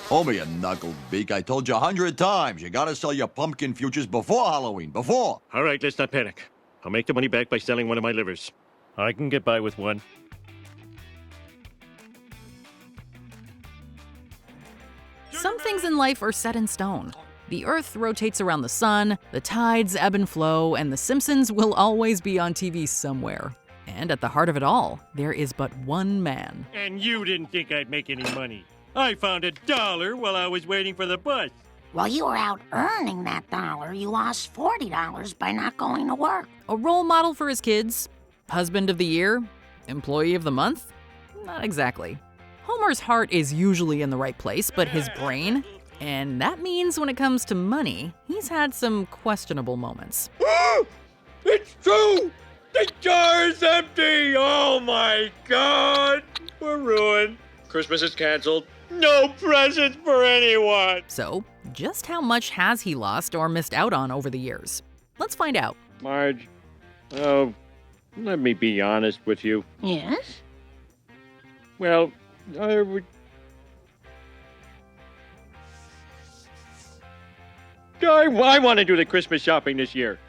Homer, you knucklebeak. I told you 100 times. You gotta sell your pumpkin futures before Halloween. Before. All right, let's not panic. I'll make the money back by selling one of my livers. I can get by with one. Some things in life are set in stone. The Earth rotates around the sun, the tides ebb and flow, and The Simpsons will always be on TV somewhere. And at the heart of it all, there is but one man. And you didn't think I'd make any money. I found $1 while I was waiting for the bus. While you were out earning that dollar, you lost $40 by not going to work. A role model for his kids? Husband of the year? Employee of the month? Not exactly. Homer's heart is usually in the right place, but his brain? And that means when it comes to money, he's had some questionable moments. It's true! The jar is empty! Oh my God! We're ruined. Christmas is canceled. No presents for anyone! So, just how much has he lost or missed out on over the years? Let's find out. Marge, let me be honest with you. Yes? Well, I want to do the Christmas shopping this year.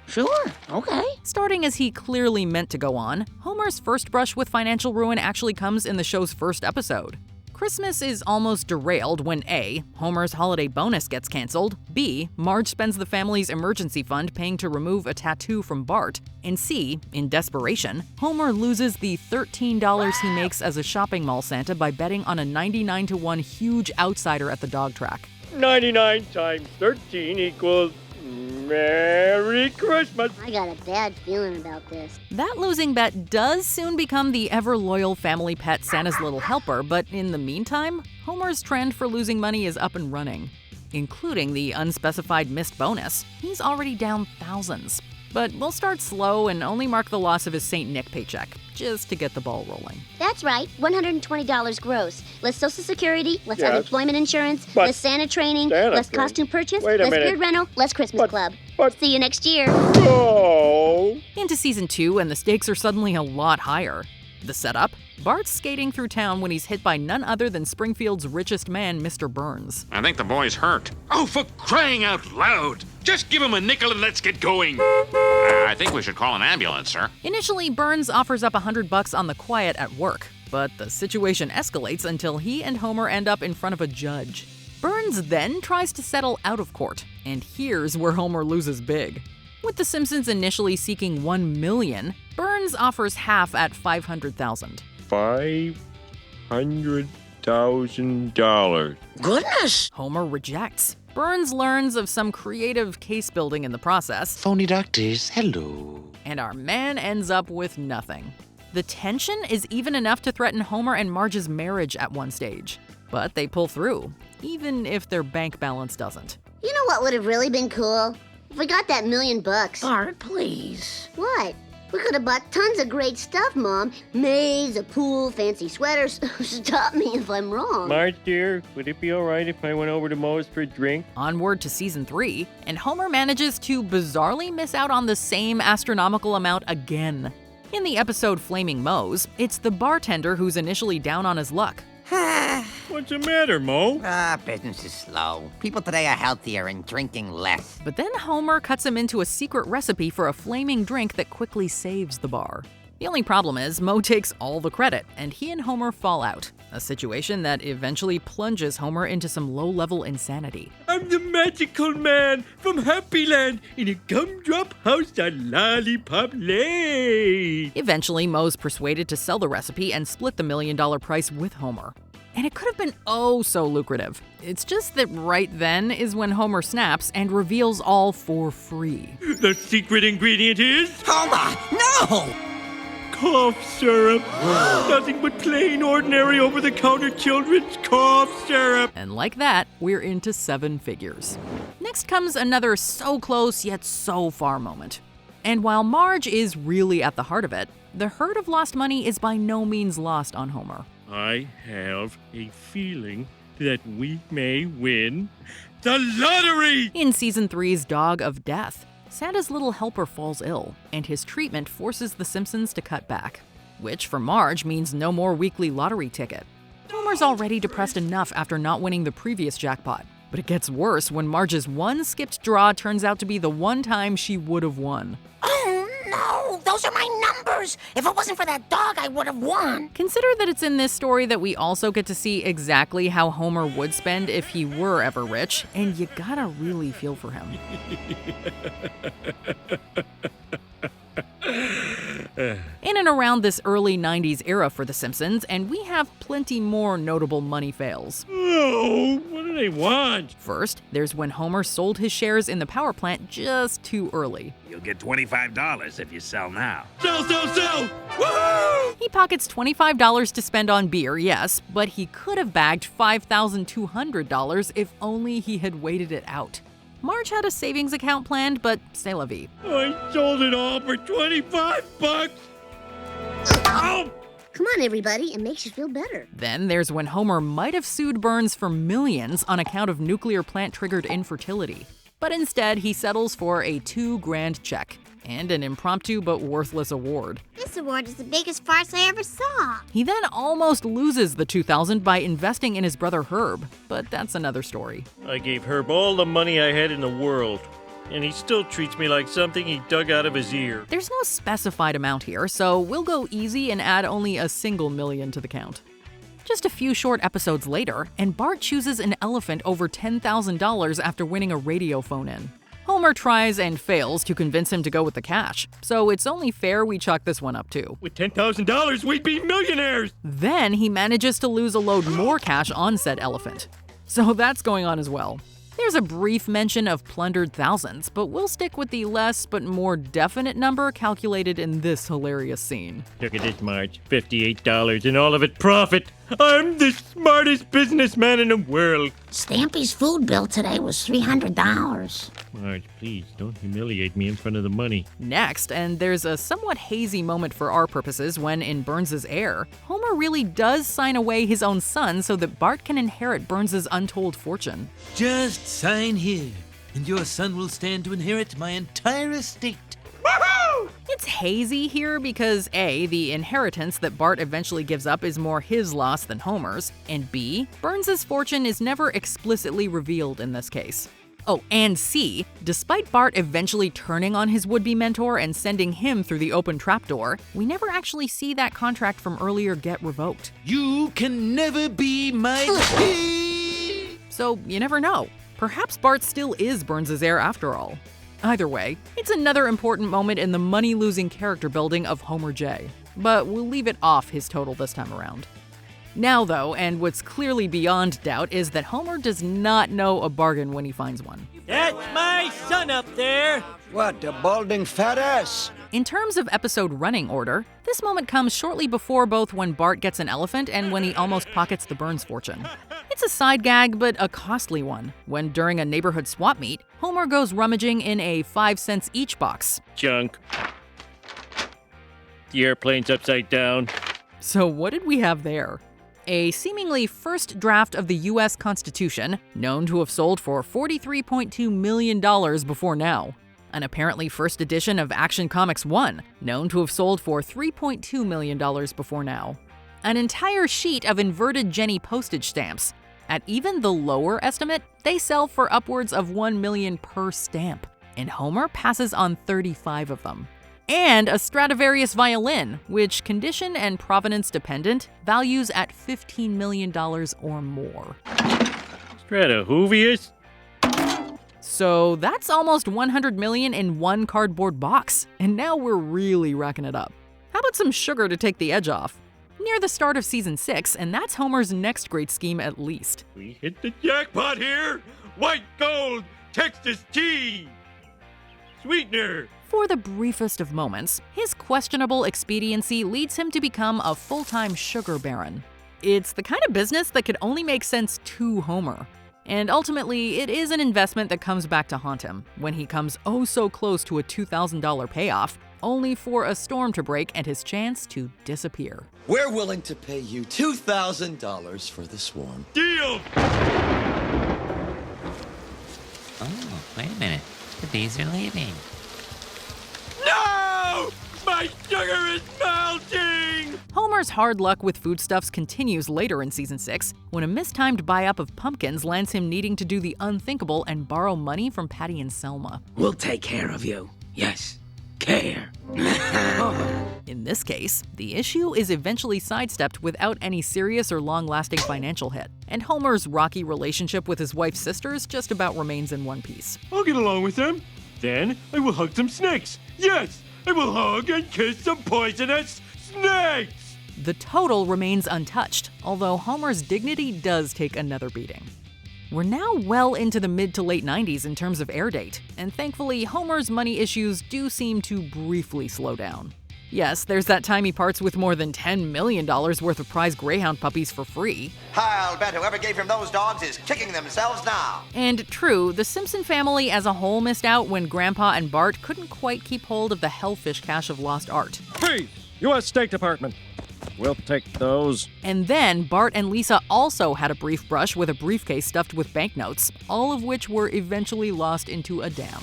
Sure, okay. Starting as he clearly meant to go on, Homer's first brush with financial ruin actually comes in the show's first episode. Christmas is almost derailed when A. Homer's holiday bonus gets canceled, B. Marge spends the family's emergency fund paying to remove a tattoo from Bart, and C. In desperation, Homer loses the $13 he makes as a shopping mall Santa by betting on a 99-to-1 huge outsider at the dog track. 99 times 13 equals Merry Christmas. I got a bad feeling about this. That losing bet does soon become the ever-loyal family pet Santa's Little Helper, but in the meantime, Homer's trend for losing money is up and running. Including the unspecified missed bonus, he's already down thousands. But we'll start slow and only mark the loss of his St. Nick paycheck, just to get the ball rolling. That's right, $120 gross. Less Social Security, less Yes. unemployment insurance, But- less Santa training, Santa less training? costume purchase, Wait a less minute. beard rental, less Christmas But- club. but- See you next year. Oh. Into season 2, and the stakes are suddenly a lot higher. The setup? Bart's skating through town when he's hit by none other than Springfield's richest man, Mr. Burns. I think the boy's hurt. Oh, for crying out loud! Just give him a nickel and let's get going. I think we should call an ambulance, sir. Initially, Burns offers up $100 on the quiet at work, but the situation escalates until he and Homer end up in front of a judge. Burns then tries to settle out of court, and here's where Homer loses big. With the Simpsons initially seeking $1 million, Burns offers half at $500,000. $500,000. Goodness! Homer rejects. Burns learns of some creative case building in the process, Phony doctors, hello. and our man ends up with nothing. The tension is even enough to threaten Homer and Marge's marriage at one stage. But they pull through, even if their bank balance doesn't. You know what would have really been cool? If we got that $1 million. Bart, please. What? We could have bought tons of great stuff, Mom. Maids, a pool, fancy sweaters. Stop me if I'm wrong. Marge, dear, would it be all right if I went over to Moe's for a drink? Onward to season 3, and Homer manages to bizarrely miss out on the same astronomical amount again. In the episode Flaming Moe's, it's the bartender who's initially down on his luck. What's the matter, Moe? Business is slow. People today are healthier and drinking less. But then Homer cuts him into a secret recipe for a flaming drink that quickly saves the bar. The only problem is Moe takes all the credit, and he and Homer fall out, a situation that eventually plunges Homer into some low-level insanity. I'm the magical man from Happy Land in a gumdrop house on Lollipop Lane. Eventually, Moe's persuaded to sell the recipe and split the $1 million price with Homer. And it could have been oh so lucrative. It's just that right then is when Homer snaps and reveals all for free. The secret ingredient is Homer, no! cough syrup. Nothing but plain, ordinary, over-the-counter children's cough syrup. And like that, we're into 7 figures. Next comes another so close yet so far moment. And while Marge is really at the heart of it, the herd of lost money is by no means lost on Homer. I have a feeling that we may win the lottery! In season 3's Dog of Death, Santa's Little Helper falls ill, and his treatment forces the Simpsons to cut back. Which for Marge means no more weekly lottery ticket. Homer Homer's already depressed enough after not winning the previous jackpot. But it gets worse when Marge's one skipped draw turns out to be the one time she would have won. Oh no, those are my numbers. If it wasn't for that dog, I would have won. Consider that it's in this story that we also get to see exactly how Homer would spend if he were ever rich, and you gotta really feel for him. In and around this early 90s era for The Simpsons, and we have plenty more notable money fails. Oh, what do they want? First, there's when Homer sold his shares in the power plant just too early. You'll get $25 if you sell now. Sell, sell, sell! Woohoo! He pockets $25 to spend on beer, yes, but he could have bagged $5,200 if only he had waited it out. Marge had a savings account planned, but c'est la vie. I sold it all for $25. Oh! Come on, everybody, it makes you feel better. Then there's when Homer might have sued Burns for millions on account of nuclear plant-triggered infertility. But instead, he settles for a $2,000 check and an impromptu but worthless award. This award is the biggest farce I ever saw. He then almost loses the $2,000 by investing in his brother Herb, but that's another story. I gave Herb all the money I had in the world, and he still treats me like something he dug out of his ear. There's no specified amount here, so we'll go easy and add only a single million to the count. Just a few short episodes later, and Bart chooses an elephant over $10,000 after winning a radio phone-in. Homer tries and fails to convince him to go with the cash, so it's only fair we chalk this one up too. With $10,000, we'd be millionaires! Then he manages to lose a load more cash on said elephant. So that's going on as well. There's a brief mention of plundered thousands, but we'll stick with the less but more definite number calculated in this hilarious scene. Look at this, Marge. $58 and all of it profit. I'm the smartest businessman in the world. Stampy's food bill today was $300. Marge, please don't humiliate me in front of the money. Next, and there's a somewhat hazy moment for our purposes when, in Burns' heir, Homer really does sign away his own son so that Bart can inherit Burns' untold fortune. Just sign here, and your son will stand to inherit my entire estate. Woohoo! It's hazy here because A, the inheritance that Bart eventually gives up is more his loss than Homer's, and B, Burns' fortune is never explicitly revealed in this case. Oh, and C, despite Bart eventually turning on his would-be mentor and sending him through the open trapdoor, we never actually see that contract from earlier get revoked. You can never be my So, you never know. Perhaps Bart still is Burns' heir after all. Either way, it's another important moment in the money-losing character building of Homer J. But we'll leave it off his total this time around. Now though, and what's clearly beyond doubt, is that Homer does not know a bargain when he finds one. That's my son up there! What, the balding fat ass? In terms of episode running order, this moment comes shortly before both when Bart gets an elephant and when he almost pockets the Burns fortune. It's a side gag, but a costly one, when during a neighborhood swap meet, Homer goes rummaging in a 5 cents each box. Junk. The airplane's upside down. So what did we have there? A seemingly first draft of the US Constitution, known to have sold for $43.2 million before now. An apparently first edition of Action Comics 1, known to have sold for $3.2 million before now. An entire sheet of inverted Jenny postage stamps. At even the lower estimate, they sell for upwards of $1 million per stamp, and Homer passes on 35 of them. And a Stradivarius violin, which, condition and provenance dependent, values at $15 million or more. Stratohoovius? So that's almost $100 million in one cardboard box, and now we're really racking it up. How about some sugar to take the edge off? Near the start of season 6, and that's Homer's next great scheme at least. We hit the jackpot here! White gold! Texas tea! Sweetener! For the briefest of moments, his questionable expediency leads him to become a full-time sugar baron. It's the kind of business that could only make sense to Homer. And ultimately, it is an investment that comes back to haunt him when he comes oh so close to a $2,000 payoff, only for a storm to break and his chance to disappear. We're willing to pay you $2,000 for the swarm. Deal! Oh, wait a minute. The bees are leaving. No! My sugar is melting! Homer Homer's hard luck with foodstuffs continues later in season 6, when a mistimed buy-up of pumpkins lands him needing to do the unthinkable and borrow money from Patty and Selma. We'll take care of you. Yes, care. In this case, the issue is eventually sidestepped without any serious or long-lasting financial hit, and Homer's rocky relationship with his wife's sisters just about remains in one piece. I'll get along with them. Then I will hug some snakes. Yes, I will hug and kiss some poisonous snakes! The total remains untouched, although Homer's dignity does take another beating. We're now well into the mid to late 90s in terms of air date, and thankfully Homer's money issues do seem to briefly slow down. Yes, there's that time he parts with more than $10 million worth of prize Greyhound puppies for free. I'll bet whoever gave him those dogs is kicking themselves now. And true, the Simpson family as a whole missed out when Grandpa and Bart couldn't quite keep hold of the hellfish cache of lost art. Freeze! U.S. State Department. We'll take those. And then Bart and Lisa also had a brief brush with a briefcase stuffed with banknotes, all of which were eventually lost into a dam.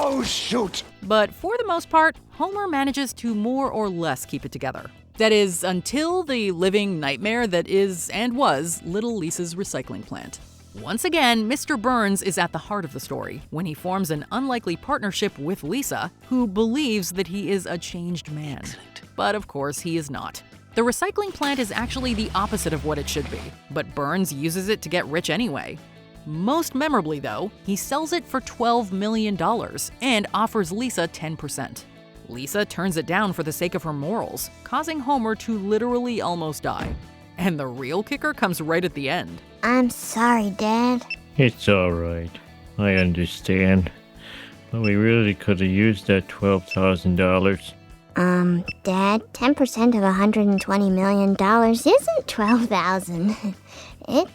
Oh, shoot! But for the most part, Homer manages to more or less keep it together. That is, until the living nightmare that is and was Little Lisa's recycling plant. Once again, Mr. Burns is at the heart of the story when he forms an unlikely partnership with Lisa, who believes that he is a changed man. Excellent. But of course, he is not. The recycling plant is actually the opposite of what it should be, but Burns uses it to get rich anyway. Most memorably, though, he sells it for $12 million and offers Lisa 10%. Lisa turns it down for the sake of her morals, causing Homer to literally almost die. And the real kicker comes right at the end. I'm sorry, Dad. It's all right. I understand. But we really could have used that $12,000. Dad, 10% of $120 million isn't $12,000. It's...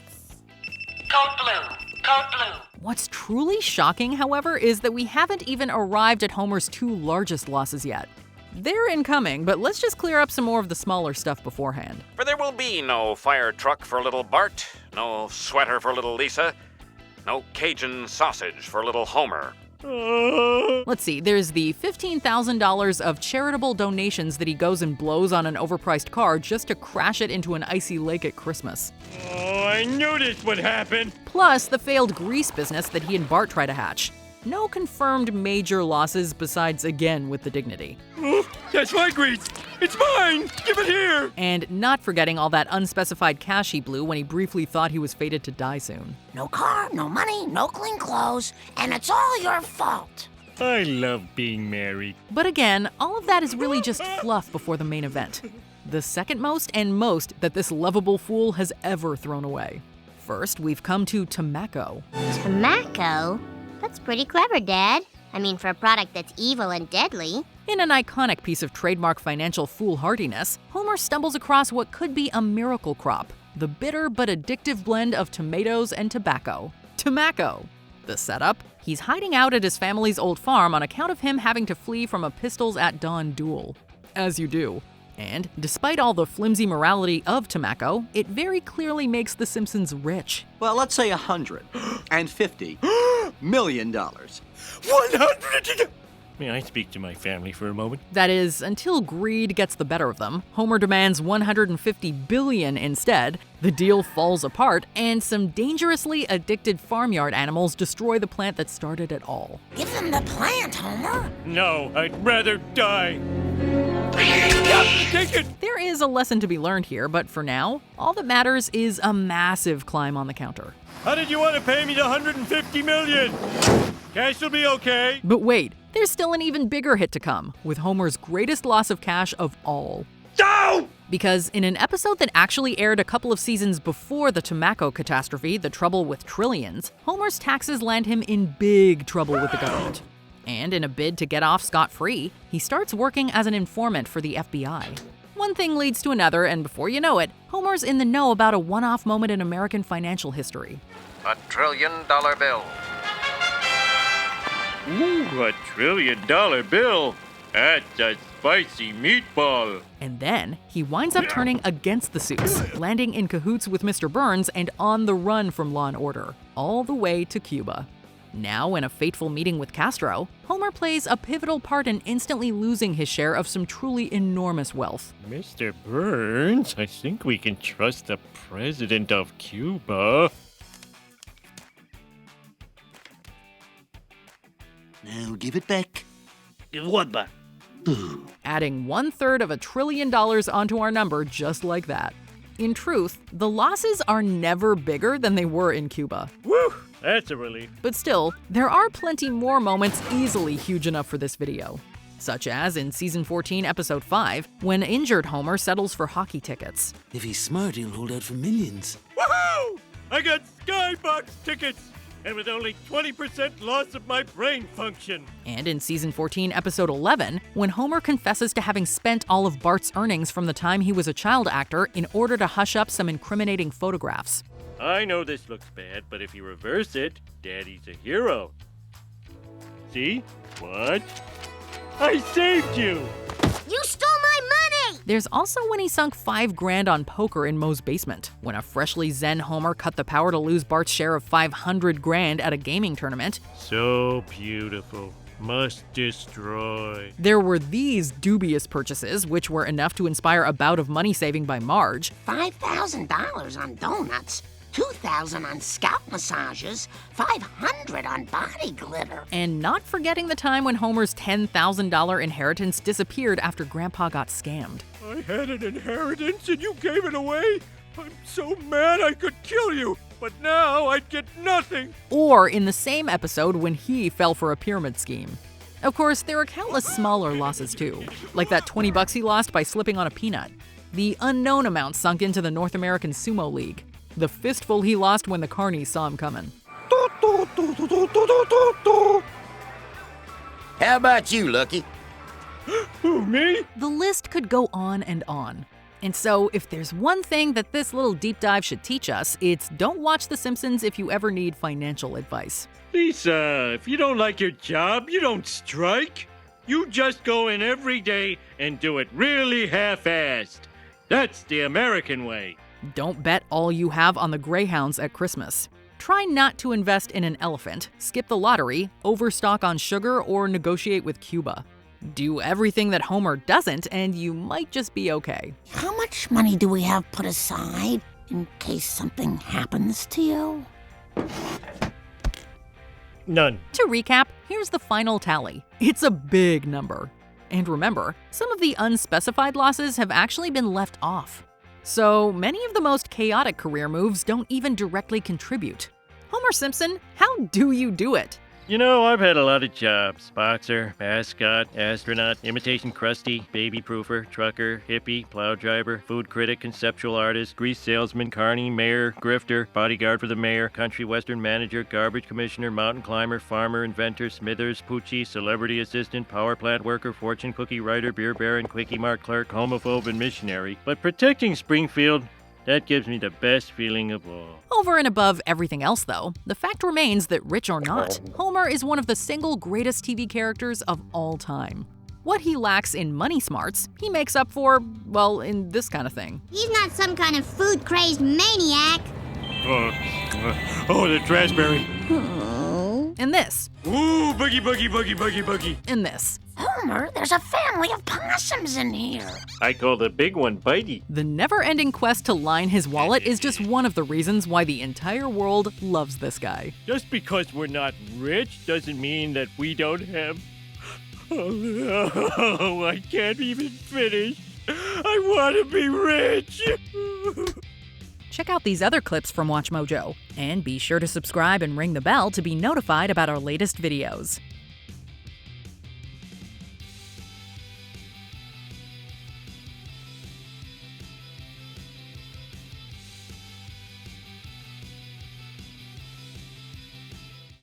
Code blue. Code blue. What's truly shocking, however, is that we haven't even arrived at Homer's two largest losses yet. They're incoming, but let's just clear up some more of the smaller stuff beforehand. For there will be no fire truck for little Bart, no sweater for little Lisa, no Cajun sausage for little Homer. Let's see, there's the $15,000 of charitable donations that he goes and blows on an overpriced car just to crash it into an icy lake at Christmas. Oh, I knew this would happen! Plus the failed grease business that he and Bart try to hatch. No confirmed major losses besides, again, with the dignity. Oh, that's my grease! It's mine! Give it here! And not forgetting all that unspecified cash he blew when he briefly thought he was fated to die soon. No car, no money, no clean clothes, and it's all your fault. I love being married. But again, all of that is really just fluff before the main event. The second most and most that this lovable fool has ever thrown away. First, we've come to Tomaco. Tomaco? That's pretty clever, Dad. I mean, for a product that's evil and deadly. In an iconic piece of trademark financial foolhardiness, Homer stumbles across what could be a miracle crop, the bitter but addictive blend of tomatoes and tobacco. Tomaco. The setup? He's hiding out at his family's old farm on account of him having to flee from a pistols at dawn duel. As you do. And despite all the flimsy morality of Tomaco, it very clearly makes The Simpsons rich. Well, let's say $150 million. 100! May I speak to my family for a moment? That is, until greed gets the better of them, Homer demands $150 billion instead, the deal falls apart, and some dangerously addicted farmyard animals destroy the plant that started it all. Give them the plant, Homer. No, I'd rather die. Take it! There is a lesson to be learned here, but for now, all that matters is a massive climb on the counter. How did you want to pay me the $150 million? Cash will be okay. But wait, there's still an even bigger hit to come, with Homer's greatest loss of cash of all. No! Because in an episode that actually aired a couple of seasons before the Tomaco catastrophe, The Trouble with Trillions, Homer's taxes land him in big trouble with the government. And in a bid to get off scot-free, he starts working as an informant for the FBI. One thing leads to another, and before you know it, Homer's in the know about a one-off moment in American financial history. $1 trillion bill. Ooh, $1 trillion bill. That's a spicy meatball. And then he winds up turning against the suits, landing in cahoots with Mr. Burns and on the run from Law & Order, all the way to Cuba. Now, in a fateful meeting with Castro, Homer plays a pivotal part in instantly losing his share of some truly enormous wealth. Mr. Burns, I think we can trust the president of Cuba. Now give it back. What back? Adding 1/3 of $1 trillion onto our number just like that. In truth, the losses are never bigger than they were in Cuba. Woo! That's a relief. But still, there are plenty more moments easily huge enough for this video. Such as in Season 14, Episode 5, when injured Homer settles for hockey tickets. If he's smart, he'll hold out for millions. Woohoo! I got skybox tickets! And with only 20% loss of my brain function. And in Season 14, Episode 11, when Homer confesses to having spent all of Bart's earnings from the time he was a child actor in order to hush up some incriminating photographs. I know this looks bad, but if you reverse it, Daddy's a hero. See? What? I saved you! You stole my money! There's also when he sunk $5 grand on poker in Moe's basement, when a freshly zen Homer cut the power to lose Bart's share of $500 grand at a gaming tournament. So beautiful. Must destroy. There were these dubious purchases, which were enough to inspire a bout of money saving by Marge. $5,000 on donuts, $2,000 on scalp massages, $500 on body glitter. And not forgetting the time when Homer's $10,000 inheritance disappeared after Grandpa got scammed. I had an inheritance and you gave it away? I'm so mad I could kill you, but now I'd get nothing. Or in the same episode when he fell for a pyramid scheme. Of course, there are countless smaller losses too, like that $20 he lost by slipping on a peanut, the unknown amount sunk into the North American Sumo League, the fistful he lost when the carnies saw him coming. How about you, Lucky? Who, me? The list could go on and on. And so, if there's one thing that this little deep dive should teach us, it's don't watch The Simpsons if you ever need financial advice. Lisa, if you don't like your job, you don't strike. You just go in every day and do it really half-assed. That's the American way. Don't bet all you have on the Greyhounds at Christmas. Try not to invest in an elephant, skip the lottery, overstock on sugar, or negotiate with Cuba. Do everything that Homer doesn't, and you might just be okay. How much money do we have put aside in case something happens to you? None. To recap, here's the final tally. It's a big number. And remember, some of the unspecified losses have actually been left off. So many of the most chaotic career moves don't even directly contribute. Homer Simpson, how do you do it? You know, I've had a lot of jobs. Boxer, mascot, astronaut, imitation Krusty, baby proofer, trucker, hippie, plow driver, food critic, conceptual artist, grease salesman, carny, mayor, grifter, bodyguard for the mayor, country western manager, garbage commissioner, mountain climber, farmer, inventor, smithers, poochie, celebrity assistant, power plant worker, fortune cookie writer, beer baron, quickie mart clerk, homophobe, and missionary. But protecting Springfield, that gives me the best feeling of all. Over and above everything else, though, the fact remains that rich or not, Homer is one of the single greatest TV characters of all time. What he lacks in money smarts, he makes up for, well, in this kind of thing. He's not some kind of food-crazed maniac. The raspberry. In this. Ooh, boogie, boogie, boogie, boogie, boogie. In this. Homer, there's a family of possums in here. I call the big one Bitey. The never-ending quest to line his wallet is just one of the reasons why the entire world loves this guy. Just because we're not rich doesn't mean that we don't have... Oh, no, I can't even finish. I want to be rich. Check out these other clips from Watch Mojo, and be sure to subscribe and ring the bell to be notified about our latest videos.